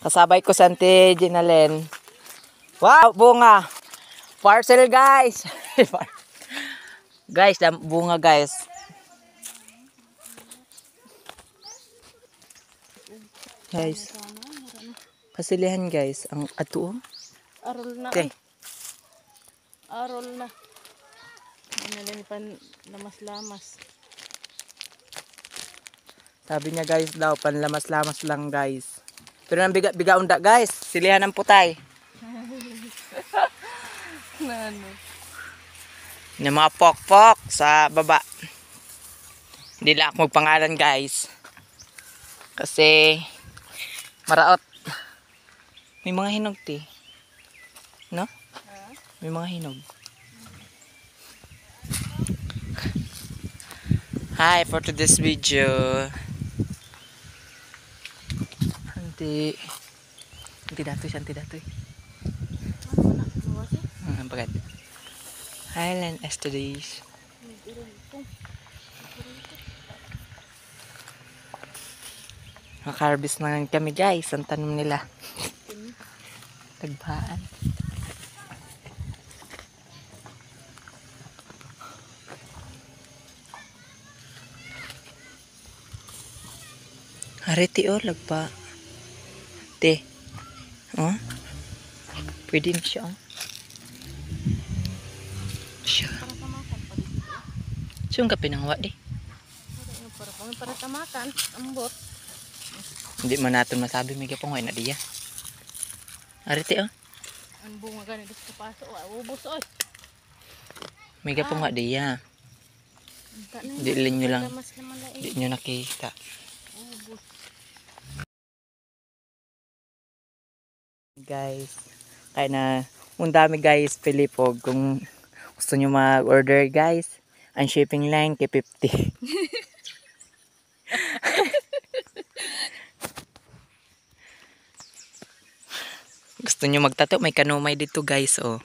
Kasabay ko sa Auntie Ginalen. Wow, bunga. Parcel guys. Guys, bunga guys. Guys. Pasilihan guys ang ato. Arol na. Okay. Arol na. Nalin pan lamas-lamas. Sabi niya guys daw panlamas-lamas lang guys. Pero nang biga unda guys, silihan ng putay. Ano? Yung mga pok-pok sa baba. Hindi lang ako magpangalan guys. Kasi maraot. May mga hinog ti. No? May mga hinog. Hi for today's video. Anti datoy siya, anti datoy. Bagad. Highland Estates. Makarbis na kami guys. Ang tanong nila. Tagbaan. Hariti o, lagpa. Te. Oh. Pwede na siya. Siya. Siyang ka pinangwa di. Para tamakan. Ambot. Hindi man natin masabi may kapangway na diya. Hariti o. Ang bunga ganito sa paso. Ubus oy. May kapangwa diya. Hindi nyo lang. Hindi nyo nakita. Guys, kaya na dami guys Pilipog kung gusto nyo mag-order guys, ang shipping line kay 50. Gusto nyo magtato, may kanumay dito guys oh.